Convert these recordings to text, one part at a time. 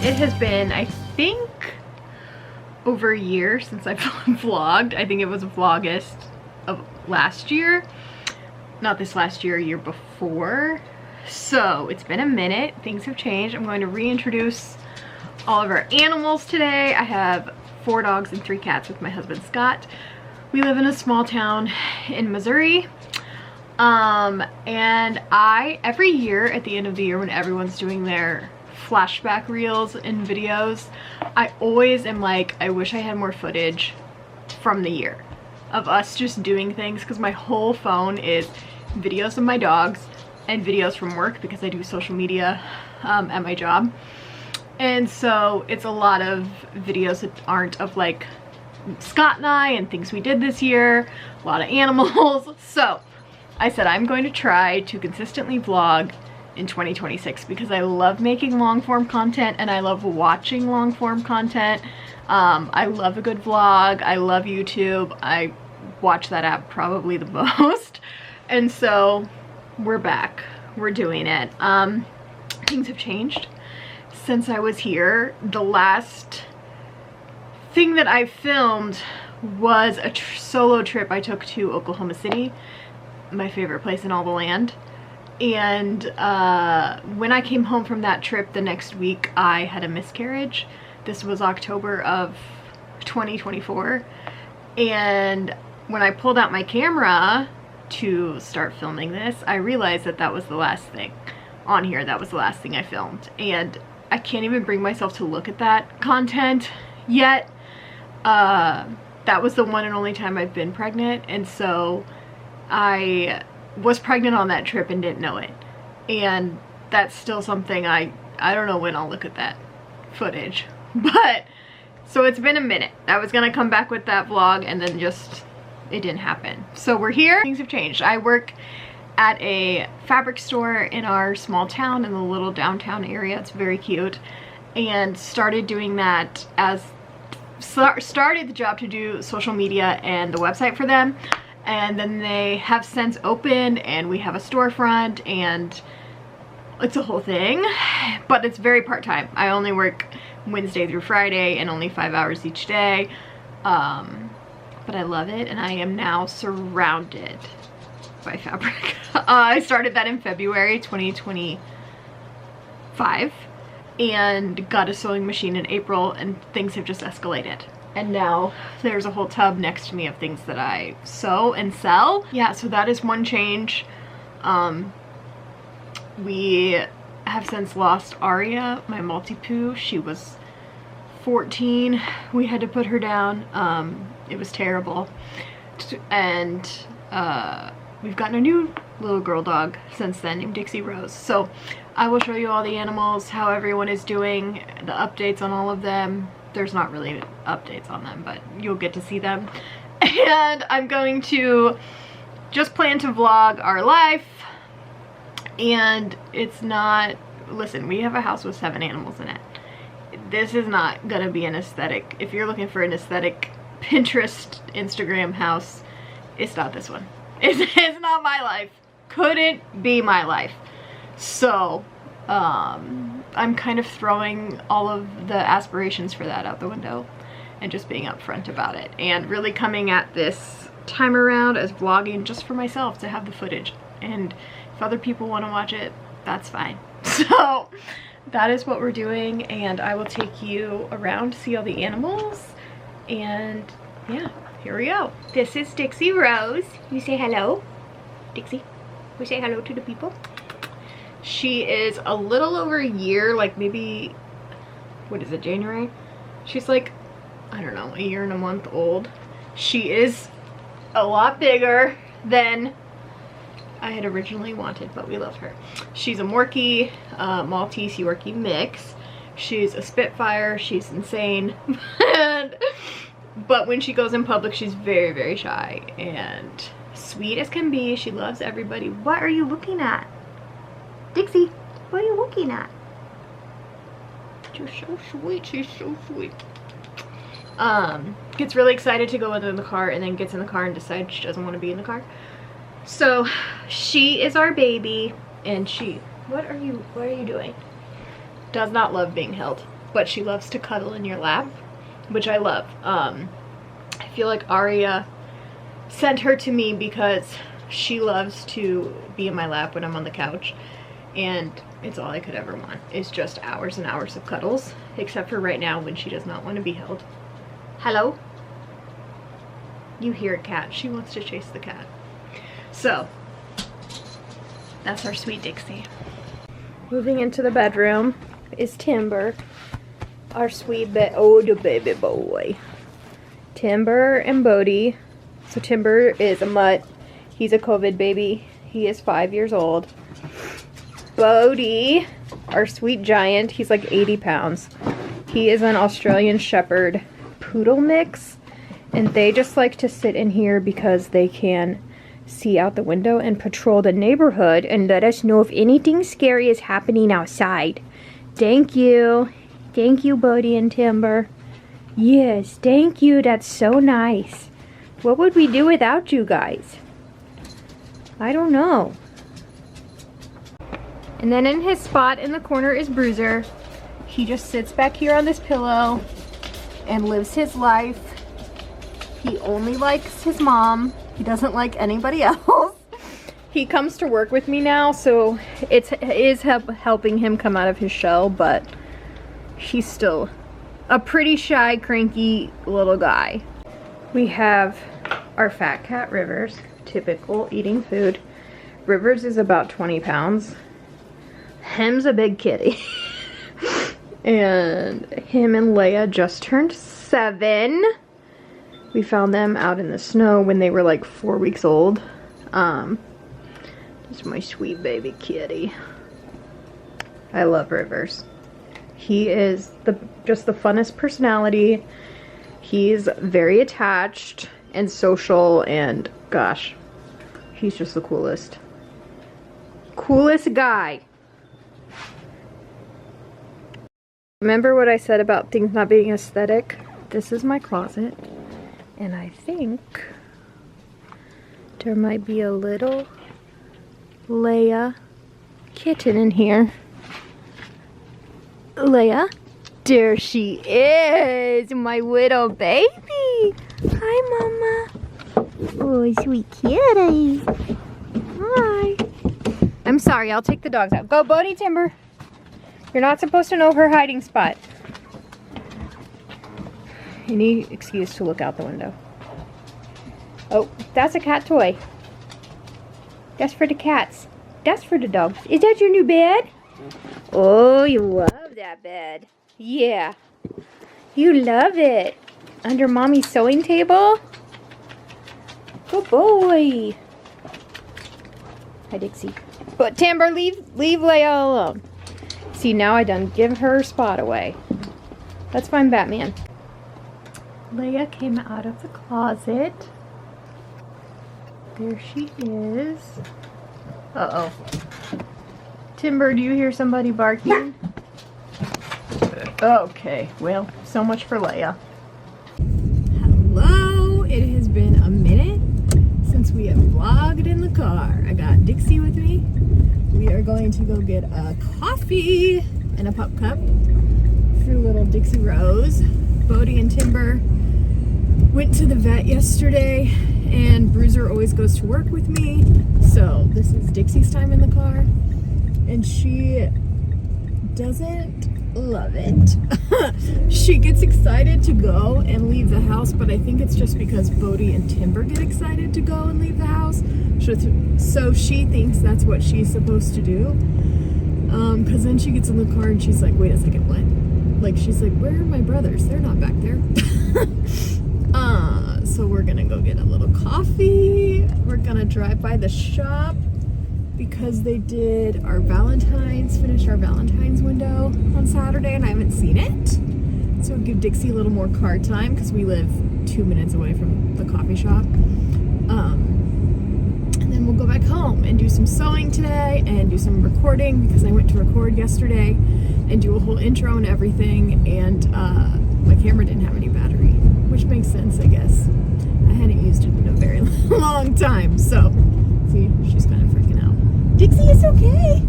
It has been, I think, over a year since I've vlogged. I think it was Vlogust of last year. Not this last year, year before. So it's been a minute. Things have changed. I'm going to reintroduce all of our animals today. I have 4 dogs and 3 cats with my husband Scott. We live in a small town in Missouri. And every year at the end of the year when everyone's doing their flashback reels and videos, I always am like, I wish I had more footage from the year of us just doing things, because my whole phone is videos of my dogs and videos from work because I do social media at my job. And so it's a lot of videos that aren't of like Scott and I and things we did this year, a lot of animals. So I said I'm going to try to consistently vlog in 2026 because I love making long form content and I love watching long form content. I love a good vlog. I love YouTube. I watch that app probably the most. And so we're back. We're doing it. Things have changed since I was here. The last thing that I filmed was a solo trip I took to Oklahoma City, my favorite place in all the land. And when I came home from that trip the next week, I had a miscarriage. This was October of 2024. And when I pulled out my camera to start filming this, I realized that that was the last thing on here. That was the last thing I filmed. And I can't even bring myself to look at that content yet. That was the one and only time I've been pregnant. And so I was pregnant on that trip and didn't know it, and that's still something I don't know when I'll look at that footage. But so it's been a minute. I was gonna come back with that vlog and then just it didn't happen. So we're here. Things have changed. I work at a fabric store in our small town in the little downtown area. It's very cute, and started doing that started the job to do social media and the website for them. And then they have since opened and we have a storefront and it's a whole thing, but it's very part-time. I only work Wednesday through Friday and only 5 hours each day. But I love it, and I am now surrounded by fabric. I started that in February 2025 and got a sewing machine in April, and things have just escalated. And now there's a whole tub next to me of things that I sew and sell. Yeah, so that is one change. We have since lost Aria, my Maltipoo. She was 14. We had to put her down. It was terrible. And we've gotten a new little girl dog since then named Dixie Rose. So I will show you all the animals, how everyone is doing, the updates on all of them. There's not really updates on them, but you'll get to see them. And I'm going to just plan to vlog our life. And it's not, listen, we have a house with 7 animals in it. This is not gonna be an aesthetic. If you're looking for an aesthetic Pinterest, Instagram house, it's not this one. It's not my life. Couldn't be my life. So, I'm kind of throwing all of the aspirations for that out the window and just being upfront about it, and really coming at this time around as vlogging just for myself to have the footage, and if other people want to watch it, that's fine. So that is what we're doing, and I will take you around to see all the animals, and yeah, here we go. This is Dixie Rose. You say hello, Dixie. We say hello to the people. She is a little over a year, like maybe, what is it, January? She's like, I don't know, a year and a month old. She is a lot bigger than I had originally wanted, but we love her. She's a Morkie, Maltese Yorkie mix. She's a Spitfire. She's insane. But when she goes in public, she's very, very shy and sweet as can be. She loves everybody. What are you looking at? Dixie, what are you looking at? You're so sweet. She's so sweet. Gets really excited to go into the car and then gets in the car and decides she doesn't want to be in the car. So she is our baby, and she, what are you doing? Does not love being held. but she loves to cuddle in your lap, which I love. I feel like Aria sent her to me because she loves to be in my lap when I'm on the couch, and it's all I could ever want. It's just hours and hours of cuddles, except for right now when she does not want to be held. Hello? You hear a cat. She wants to chase the cat. So, that's our sweet Dixie. Moving into the bedroom is Timber, our sweet the baby boy. Timber and Bodhi. So Timber is a mutt. He's a COVID baby. He is 5 years old. Bodhi, our sweet giant, he's like 80 pounds. He is an Australian Shepherd Poodle mix, and they just like to sit in here because they can see out the window and patrol the neighborhood and let us know if anything scary is happening outside. Thank you. Thank you, Bodhi and Timber. Yes, thank you. That's so nice. What would we do without you guys? I don't know. And then in his spot in the corner is Bruiser. He just sits back here on this pillow and lives his life. He only likes his mom. He doesn't like anybody else. He comes to work with me now, so it is helping him come out of his shell, but he's still a pretty shy, cranky little guy. We have our fat cat, Rivers, typical eating food. Rivers is about 20 pounds. Him's a big kitty. And him and Leia just turned 7. We found them out in the snow when they were like 4 weeks old. This is my sweet baby kitty. I love Rivers. He is just the funnest personality. He's very attached and social, and gosh, he's just the coolest. Coolest guy. Remember what I said about things not being aesthetic? This is my closet, and I think there might be a little Leia kitten in here. Leia? There she is, my little baby. Hi, Mama. Oh, sweet kitty. Hi. I'm sorry, I'll take the dogs out. Go, Bodhi, Timber. You're not supposed to know her hiding spot. Any excuse to look out the window. Oh, that's a cat toy. That's for the cats. That's for the dogs. Is that your new bed? Oh, you love that bed. Yeah. You love it. Under Mommy's sewing table? Good boy. Hi, Dixie. But Timber, leave Leia alone. See, now I done give her spot away. Let's find Batman. Leia came out of the closet. There she is. Uh-oh. Timber, do you hear somebody barking? Okay, well, so much for Leia. Hello, it has been a minute since we have vlogged in the car. I got Dixie with me. We are going to go get a coffee and a pup cup through little Dixie Rose. Bodhi and Timber went to the vet yesterday, and Bruiser always goes to work with me, so this is Dixie's time in the car, and she doesn't love it. She gets excited to go and leave the house, but I think it's just because Bodhi and Timber get excited to go and leave the house, so she thinks that's what she's supposed to do, because then she gets in the car and she's like, wait a second, what? Like, she's like, where are my brothers? They're not back there. So we're gonna go get a little coffee. We're gonna drive by the shop because they did our finished our Valentine's window on Saturday, and I haven't seen it. So we'll give Dixie a little more car time because we live 2 minutes away from the coffee shop. And then we'll go back home and do some sewing today and do some recording because I went to record yesterday and do a whole intro and everything, and my camera didn't have any battery, which makes sense, I guess. I hadn't used it in a very long time, so see, she's kind of freaking out. Dixie, it's okay.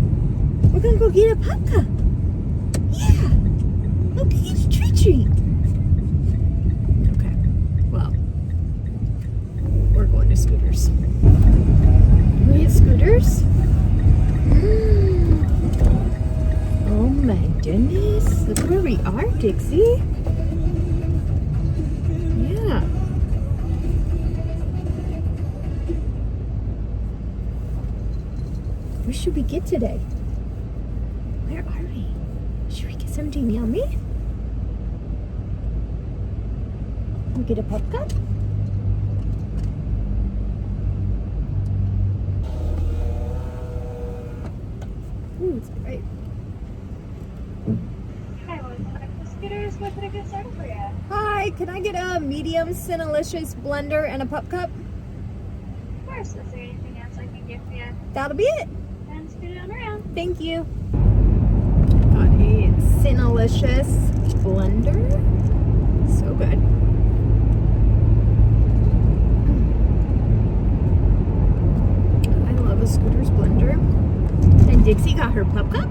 We're gonna go get a pup cup. Yeah. Look, he's treat. Okay, well, we're going to Scooters. We at Scooters? Oh my goodness, look where we are, Dixie. Yeah. What should we get today? Where are we? Should we get something yummy? We get a pup cup? Ooh, it's bright. Hi, welcome to Scooters. What can I get started for you? Hi, can I get a medium Cinnalicious blender and a pup cup? Of course. Is there anything else I can get for you? That'll be it. And scoot it on around. Thank you. Got a Cinnalicious blender. So good. I love a Scooters blender. And Dixie got her pup cup.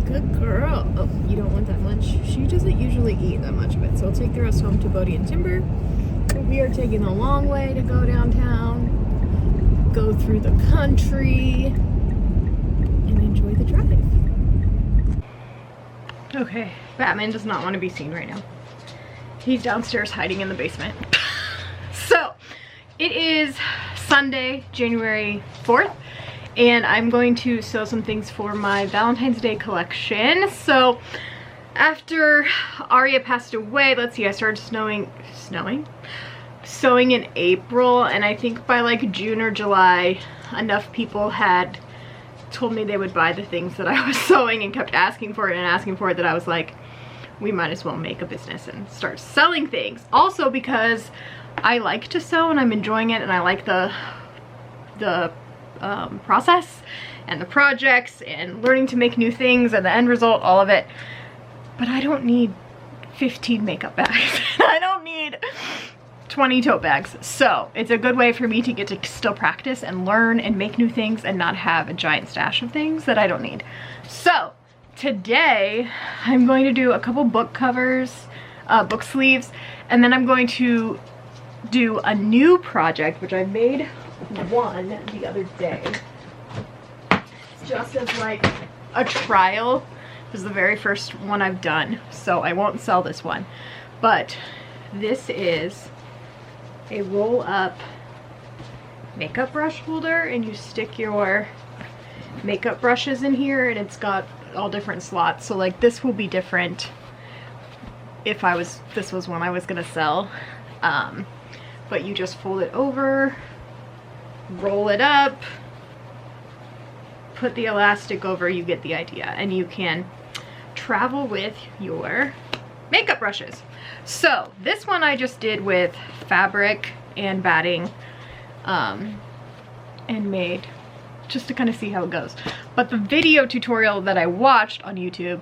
Good girl. Oh, you don't want that much? She doesn't usually eat that much of it, so I'll take the rest home to Bodie and Timber. We are taking a long way to go downtown, go through the country, and enjoy the drive. Okay, Batman does not want to be seen right now. He's downstairs hiding in the basement. So, it is Sunday, January 4th. And I'm going to sew some things for my Valentine's Day collection. So after Aria passed away, let's see, I started sewing in April, and I think by like June or July, enough people had told me they would buy the things that I was sewing and kept asking for it that I was like, we might as well make a business and start selling things. Also because I like to sew and I'm enjoying it, and I like the process and the projects and learning to make new things and the end result, all of it. But I don't need 15 makeup bags. I don't need 20 tote bags. So it's a good way for me to get to still practice and learn and make new things and not have a giant stash of things that I don't need. So today I'm going to do a couple book covers, book sleeves, and then I'm going to do a new project, which I made one the other day, just as like a trial. This is the very first one I've done, so I won't sell this one, but this is a roll-up makeup brush holder, and you stick your makeup brushes in here, and it's got all different slots. So like this will be different if this was one I was gonna sell, but you just fold it over, roll it up, put the elastic over, you get the idea, and you can travel with your makeup brushes. So this one I just did with fabric and batting, and made just to kind of see how it goes. But the video tutorial that I watched on YouTube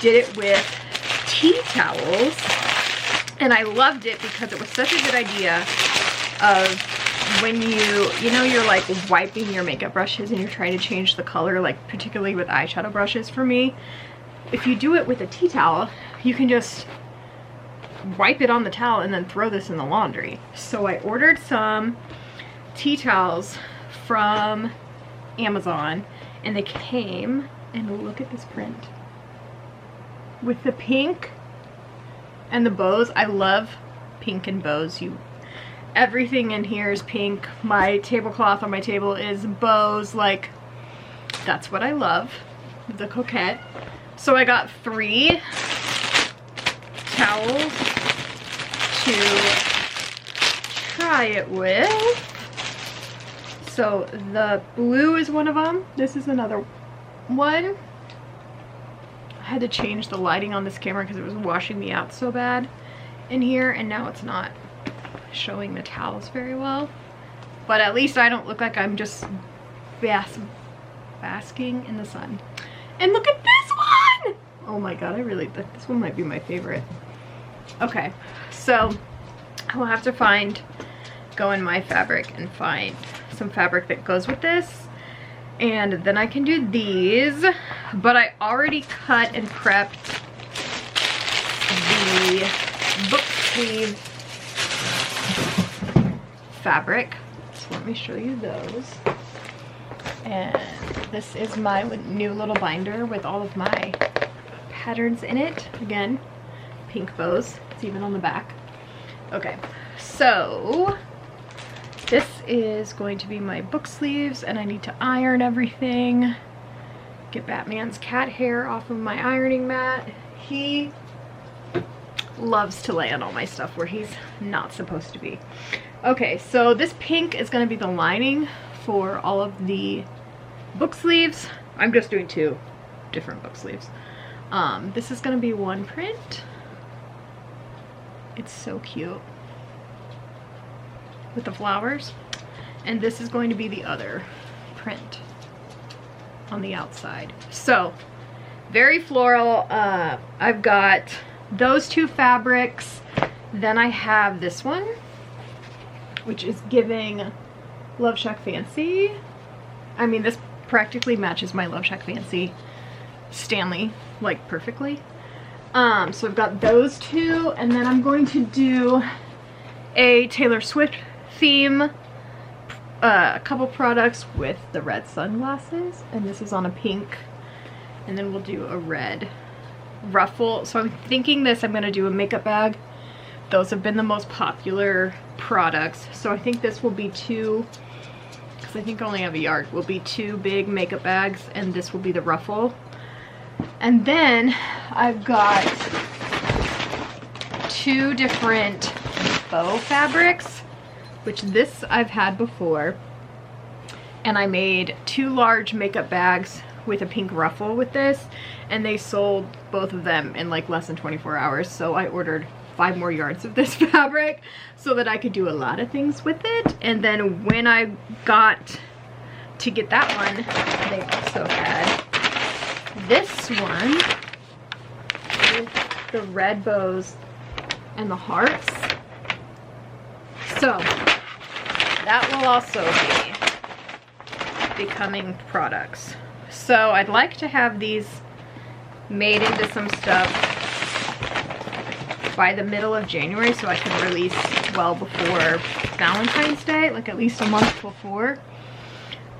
did it with tea towels, and I loved it because it was such a good idea of when you know you're like wiping your makeup brushes and you're trying to change the color, like particularly with eyeshadow brushes for me. If you do it with a tea towel, you can just wipe it on the towel and then throw this in the laundry. So I ordered some tea towels from Amazon, and they came, and look at this print with the pink and the bows. I love pink and bows. Everything in here is pink. My tablecloth on my table is bows. Like, that's what I love, the coquette. So I got 3 towels to try it with. So the blue is one of them. This is another one. I had to change the lighting on this camera because it was washing me out so bad in here, and now it's not showing the towels very well. But at least I don't look like I'm just basking in the sun. And look at this one! Oh my god, this one might be my favorite. Okay, so I'll have to go in my fabric and find some fabric that goes with this. And then I can do these, but I already cut and prepped the book sleeve fabric. So let me show you those. And this is my new little binder with all of my patterns in it. Again, pink bows. It's even on the back. Okay, so this is going to be my book sleeves, and I need to iron everything. Get Batman's cat hair off of my ironing mat. He loves to lay on all my stuff where he's not supposed to be. Okay, so this pink is going to be the lining for all of the book sleeves. I'm just doing 2 different book sleeves. This is going to be one print. It's so cute with the flowers. And this is going to be the other print on the outside. So very floral. I've got those 2 fabrics. Then I have this one, which is giving Love Shack Fancy. I mean, this practically matches my Love Shack Fancy Stanley, like, perfectly. So I've got those 2, and then I'm going to do a Taylor Swift theme, a couple products with the red sunglasses, and this is on a pink, and then we'll do a red ruffle. So I'm thinking I'm going to do a makeup bag. Those have been the most popular products, so I think this will be 2, because I think I only have a yard, will be 2 big makeup bags, and this will be the ruffle. And then I've got 2 different bow fabrics, which this I've had before, and I made 2 large makeup bags with a pink ruffle with this, and they sold both of them in like less than 24 hours. So I ordered 5 more yards of this fabric so that I could do a lot of things with it. And then when I got to get that one, they also had this one with the red bows and the hearts. So that will also be becoming products. So I'd like to have these made into some stuff by the middle of January, so I can release well before Valentine's Day, like at least a month before.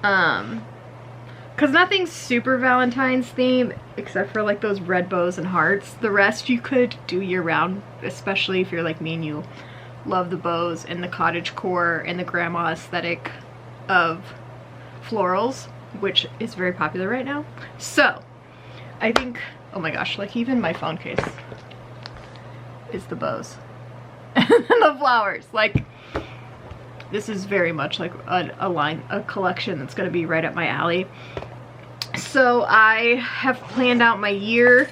Because nothing's super Valentine's themed except for like those red bows and hearts. The rest you could do year round, especially if you're like me and you love the bows and the cottage core and the grandma aesthetic of florals, which is very popular right now. So I think, oh my gosh, like even my phone case is the bows and the flowers. Like, this is very much like a collection that's going to be right up my alley. So I have planned out my year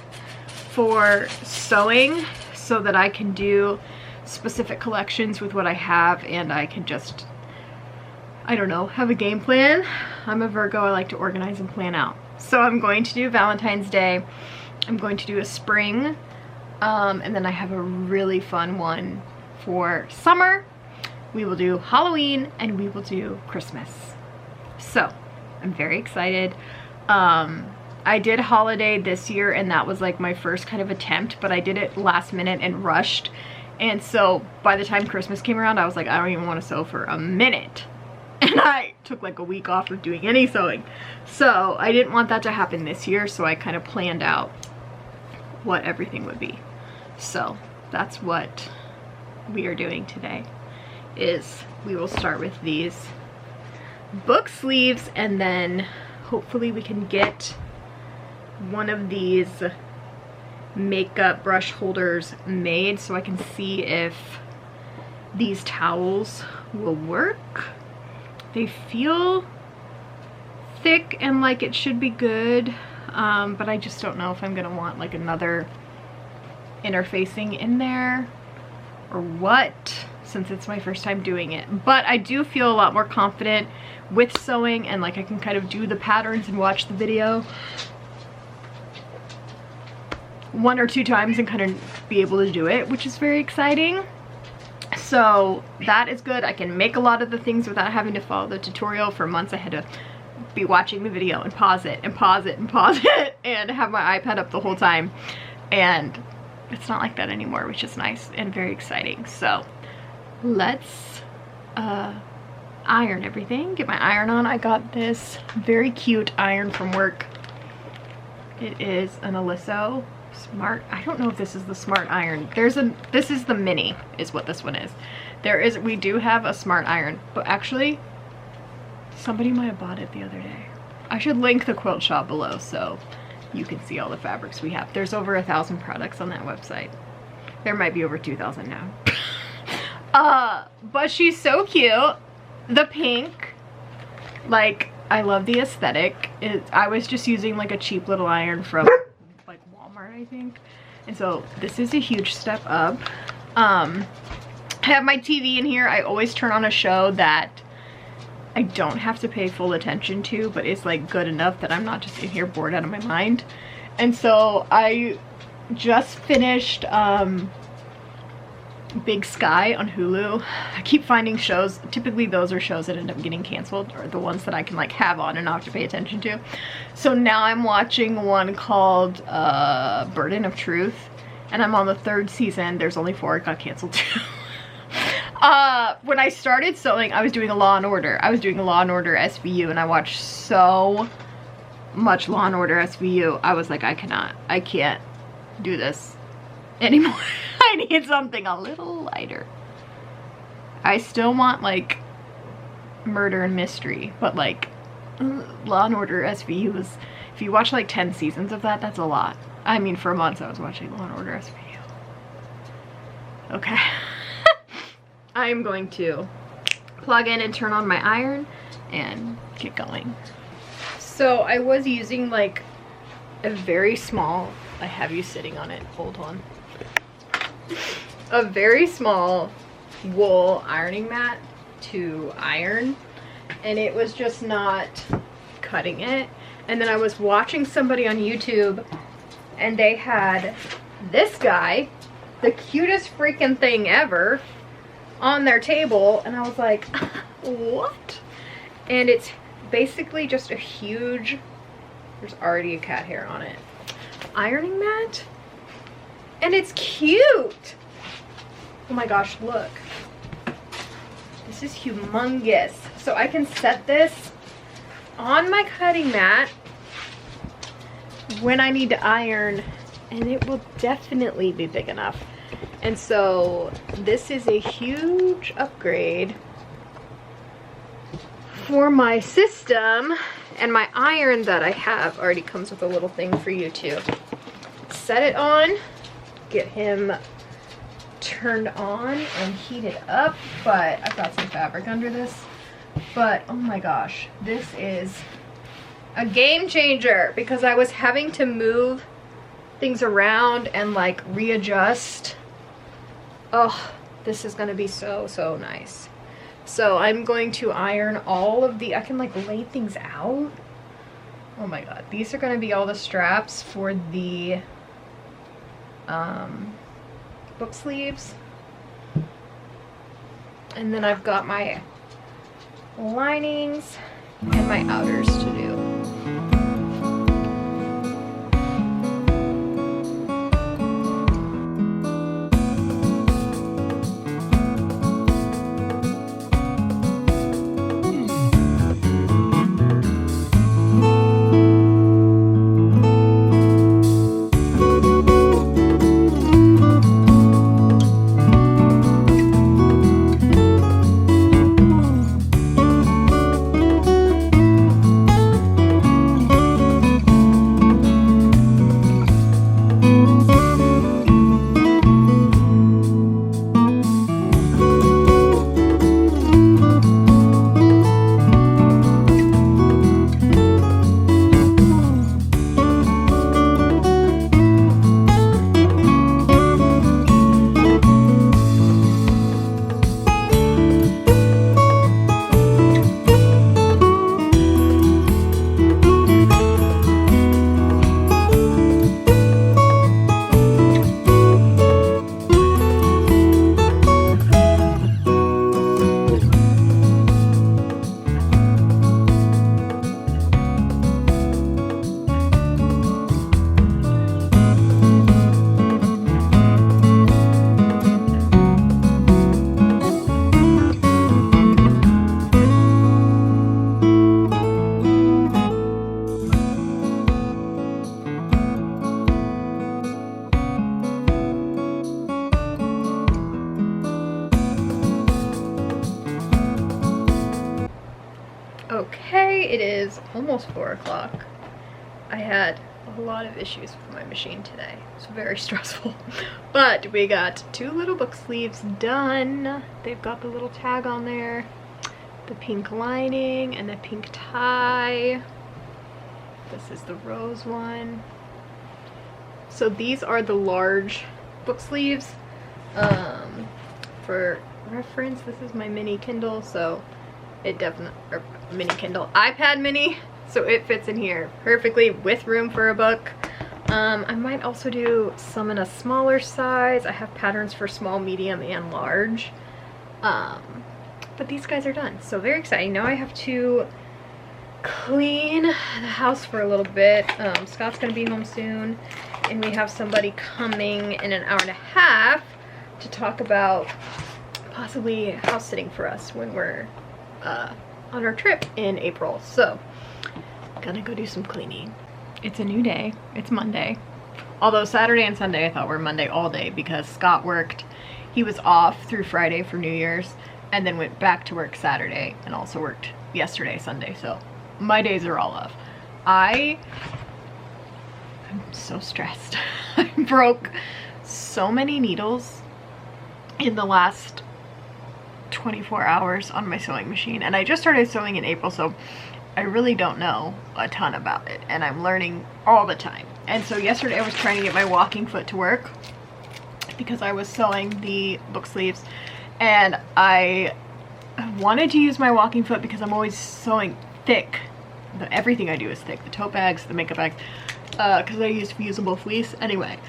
for sewing so that I can do specific collections with what I have, and I can just, I don't know, have a game plan. I'm a Virgo, I like to organize and plan out. So I'm going to do Valentine's Day, I'm going to do a spring, and then I have a really fun one for summer. We will do Halloween and we will do Christmas. So I'm very excited. I did holiday this year, and that was like my first kind of attempt, but I did it last minute and rushed. And so by the time Christmas came around, I was like, I don't even want to sew for a minute. And I took like a week off of doing any sewing. So I didn't want that to happen this year, so I kind of planned out what everything would be. So that's what we are doing today, is we will start with these book sleeves, and then hopefully we can get one of these makeup brush holders made so I can see if these towels will work. They feel thick and like it should be good, but I just don't know if I'm gonna want like another interfacing in there or what, since it's my first time doing it. But I do feel a lot more confident with sewing, and like I can kind of do the patterns and watch the video 1 or 2 times and kind of be able to do it, which is very exciting. So that is good. I can make a lot of the things without having to follow the tutorial. For months I had to be watching the video and pause it and pause it and pause it and have my iPad up the whole time. And it's not like that anymore, which is nice and very exciting. So let's iron everything, get my iron on. I got this very cute iron from work. It is an Aliso Smart. I don't know if this is the Smart Iron. This is the mini is what this one is. We do have a Smart Iron, but actually somebody might have bought it the other day. I should link the quilt shop below so you can see all the fabrics we have. There's over 1,000 products on that website. There might be over 2,000 now. But she's so cute. The pink, like, I love the aesthetic. I was just using like a cheap little iron from like Walmart, I think. And so this is a huge step up. I have my TV in here. I always turn on a show that I don't have to pay full attention to, but it's like good enough that I'm not just in here bored out of my mind. And so I just finished Big Sky on Hulu. I keep finding shows, typically those are shows that end up getting canceled, or the ones that I can like have on and not have to pay attention to. So now I'm watching one called Burden of Truth, and I'm on the 3rd season. There's only 4, it got canceled too. When I started sewing, I was doing a Law and Order. I was doing a Law and Order SVU, and I watched so much Law and Order SVU. I was like, I can't do this anymore. I need something a little lighter. I still want like murder and mystery, but like Law and Order SVU is, if you watch like 10 seasons of that, that's a lot. I mean, for months I was watching Law and Order SVU. Okay. I'm going to plug in and turn on my iron and get going. So I was using like a very small, I have you sitting on it, hold on. A very small wool ironing mat to iron, and it was just not cutting it. And then I was watching somebody on YouTube, and they had this guy, the cutest freaking thing ever, on their table, and I was like, what? And it's basically just a huge, there's already a cat hair on it, ironing mat, and it's cute. Oh my gosh, look, this is humongous. So I can set this on my cutting mat when I need to iron, and it will definitely be big enough. And so this is a huge upgrade for my system, and my iron that I have already comes with a little thing for you to set it on, get him turned on and heated up. But I've got some fabric under this. But oh my gosh, this is a game changer, because I was having to move things around and like readjust. Oh, this is gonna be so nice. So I'm going to iron all of the, I can like lay things out. Oh my god, these are gonna be all the straps for the book sleeves. And then I've got my linings and my outers to do. almost 4 o'clock. I had a lot of issues with my machine today. It's very stressful. But we got 2 little book sleeves done. They've got the little tag on there, the pink lining and the pink tie. This is the rose one. So these are the large book sleeves. For reference, this is my mini Kindle, so it definitely, or mini Kindle, iPad mini, so it fits in here perfectly with room for a book. I might also do some in a smaller size. I have patterns for small, medium, and large. But these guys are done, so very exciting. Now I have to clean the house for a little bit. Scott's gonna be home soon, and we have somebody coming in an hour and a half to talk about possibly house sitting for us when we're on our trip in April. So gonna go do some cleaning. It's a new day. It's Monday, although Saturday and Sunday I thought were Monday all day because Scott worked. He was off through Friday for New Year's and then went back to work Saturday and also worked yesterday, Sunday, so my days are all off. I'm so stressed. I broke so many needles in the last 24 hours on my sewing machine, and I just started sewing in April, so I really don't know a ton about it, and I'm learning all the time. And so yesterday I was trying to get my walking foot to work because I was sewing the book sleeves, and I wanted to use my walking foot because I'm always sewing thick. Everything I do is thick. The tote bags, the makeup bags, because I use fusible fleece. Anyway,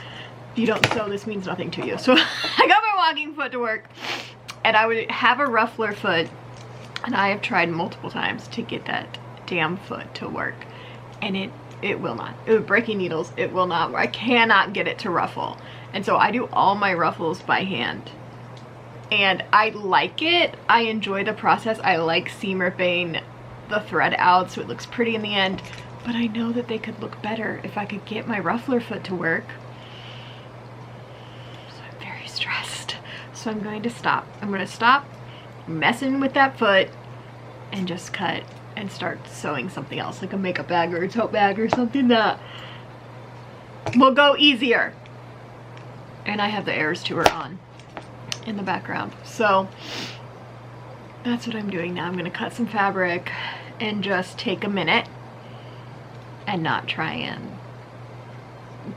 if you don't sew, this means nothing to you. So I got my walking foot to work, and I would have a ruffler foot, and I have tried multiple times to get that damn foot to work, and it will not. It would breaking needles. It will not. I cannot get it to ruffle, and so I do all my ruffles by hand. And I like it. I enjoy the process. I like seam ripping the thread out so it looks pretty in the end, but I know that they could look better if I could get my ruffler foot to work. So I'm very stressed. So I'm going to stop. I'm going to stop messing with that foot and just cut and start sewing something else, like a makeup bag or a tote bag or something that will go easier. And I have the Eras Tour on in the background, so that's what I'm doing now. I'm gonna cut some fabric and just take a minute and not try and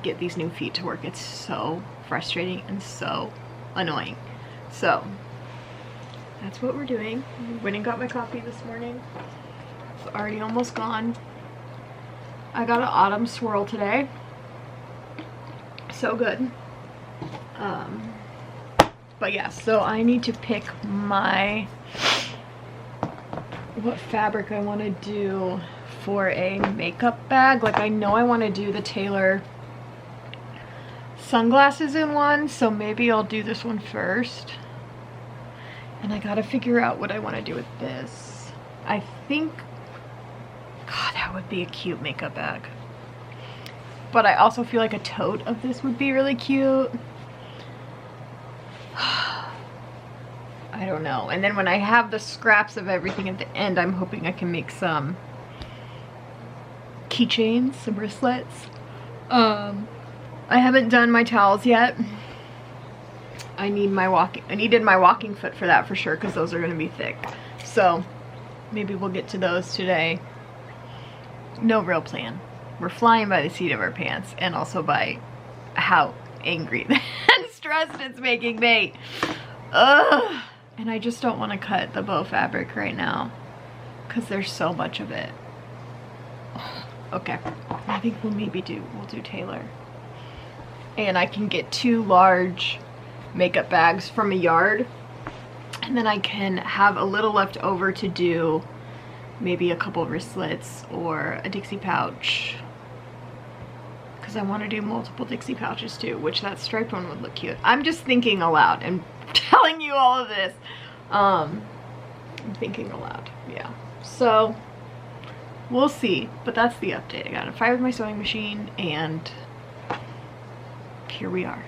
get these new feet to work. It's so frustrating and so annoying. So that's what we're doing. I went and got my coffee this morning. It's already almost gone. I got an autumn swirl today. So good. But yeah, so I need to pick what fabric I want to do for a makeup bag. Like, I know I want to do the Taylor sunglasses in one, so maybe I'll do this one first. And I gotta figure out what I want to do with this. I think, God, that would be a cute makeup bag. But I also feel like a tote of this would be really cute. I don't know. And then when I have the scraps of everything at the end, I'm hoping I can make some keychains, some wristlets. I haven't done my towels yet. I needed my walking foot for that for sure, because those are going to be thick. So maybe we'll get to those today. No real plan. We're flying by the seat of our pants, and also by how angry and stressed it's making me. Ugh. And I just don't want to cut the bow fabric right now because there's so much of it. Okay, I think we'll do Taylor. And I can get 2 large makeup bags from a yard, and then I can have a little left over to do maybe a couple wristlets or a Dixie pouch, because I want to do multiple Dixie pouches too, which that striped one would look cute. I'm just thinking aloud and telling you all of this. I'm thinking aloud, yeah. So we'll see, but that's the update. I got a fire with my sewing machine, and here we are.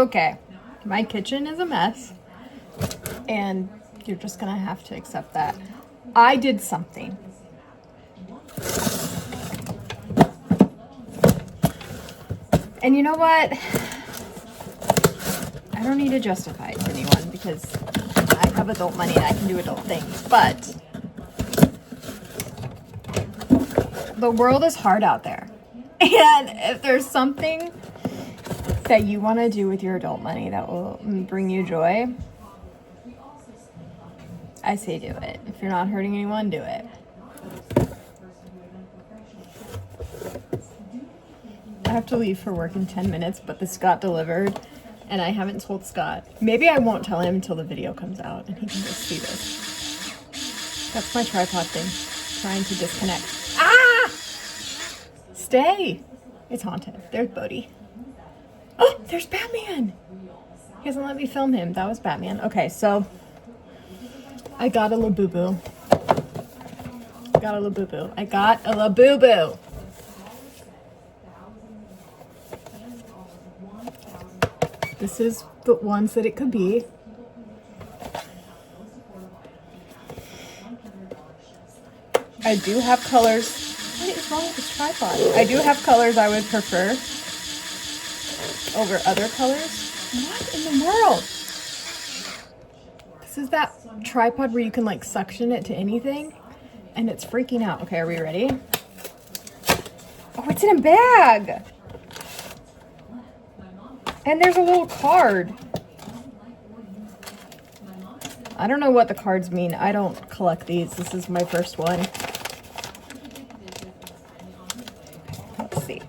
Okay, my kitchen is a mess, and you're just gonna have to accept that. I did something. And you know what? I don't need to justify it to anyone because I have adult money and I can do adult things, but the world is hard out there. And if there's something that you want to do with your adult money that will bring you joy, I say do it. If you're not hurting anyone, do it. I have to leave for work in 10 minutes, but this got delivered and I haven't told Scott. Maybe I won't tell him until the video comes out and he can just see this. That's my tripod thing. Trying to disconnect. Ah! Stay! It's haunted. There's Bodhi. Oh, there's Batman! He hasn't let me film him. That was Batman. Okay, so I got a Labubu. I got a Labubu. This is the ones that it could be. I do have colors. What is wrong with this tripod? I do have colors I would prefer over other colors. What in the world? This is that tripod where you can like suction it to anything and it's freaking out. Okay, are we ready? Oh, it's in a bag. And there's a little card. I don't know what the cards mean. I don't collect these. This is my first one. Let's see.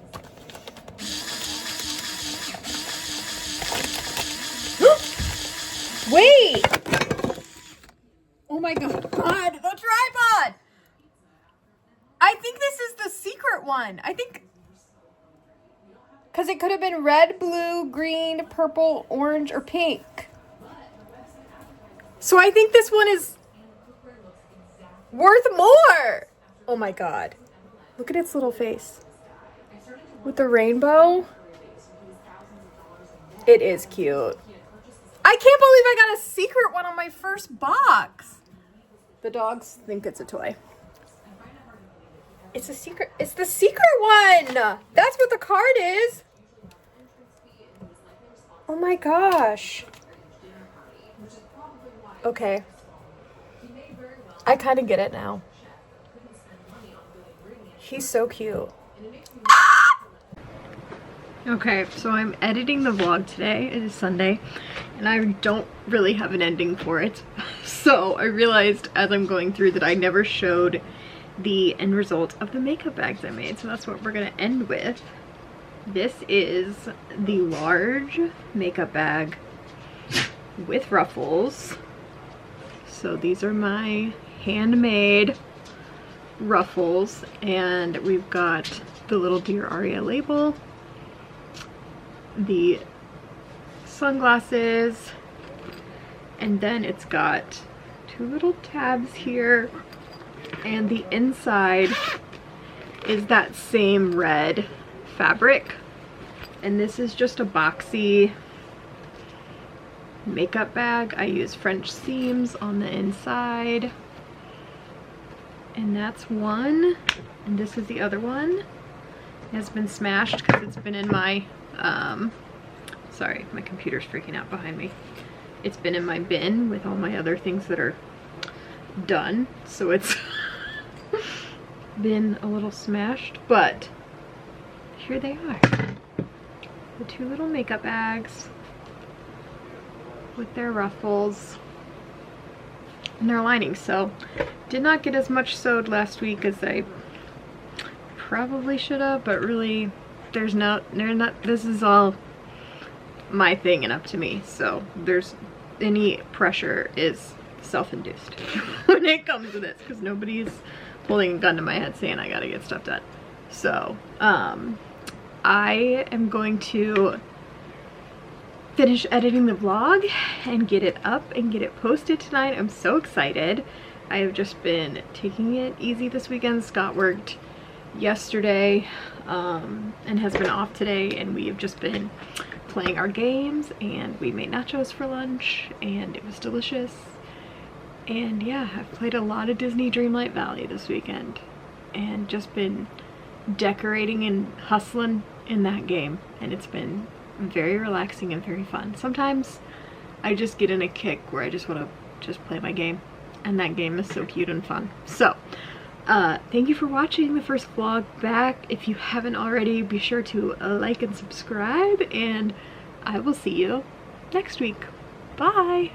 Wait! Oh my god, the tripod! I think this is the secret one. I think... Because it could have been red, blue, green, purple, orange, or pink. So I think this one is worth more. Oh my god. Look at its little face. With the rainbow. It is cute. I can't believe I got a secret one on my first box. The dogs think it's a toy. It's a secret. It's the secret one. That's what the card is. Oh my gosh. Okay. I kind of get it now. He's so cute. Okay, so I'm editing the vlog today. It is Sunday, and I don't really have an ending for it. So I realized as I'm going through that I never showed the end result of the makeup bags I made, so that's what we're gonna end with. This is the large makeup bag with ruffles. So these are my handmade ruffles, and we've got the little Dear Aria label, the sunglasses, and then it's got two little tabs here, and the inside is that same red fabric, and this is just a boxy makeup bag. I use French seams on the inside, and that's one, and this is the other one. It has been smashed because it's been in my sorry, my computer's freaking out behind me. It's been in my bin with all my other things that are done, so it's been a little smashed, but here they are. The two little makeup bags with their ruffles and their lining. So did not get as much sewed last week as I probably should have, but really there's not, this is all my thing and up to me, so there's any pressure is self-induced when it comes to this, because nobody's holding a gun to my head saying I gotta get stuff done. So I am going to finish editing the vlog and get it up and get it posted tonight. I'm so excited. I have just been taking it easy this weekend. Scott worked yesterday and has been off today, and we have just been playing our games, and we made nachos for lunch and it was delicious. And yeah, I've played a lot of Disney Dreamlight Valley this weekend and just been decorating and hustling in that game, and it's been very relaxing and very fun. Sometimes I just get in a kick where I just want to just play my game, and that game is so cute and fun. So thank you for watching the first vlog back. If you haven't already, be sure to like and subscribe, and I will see you next week. Bye!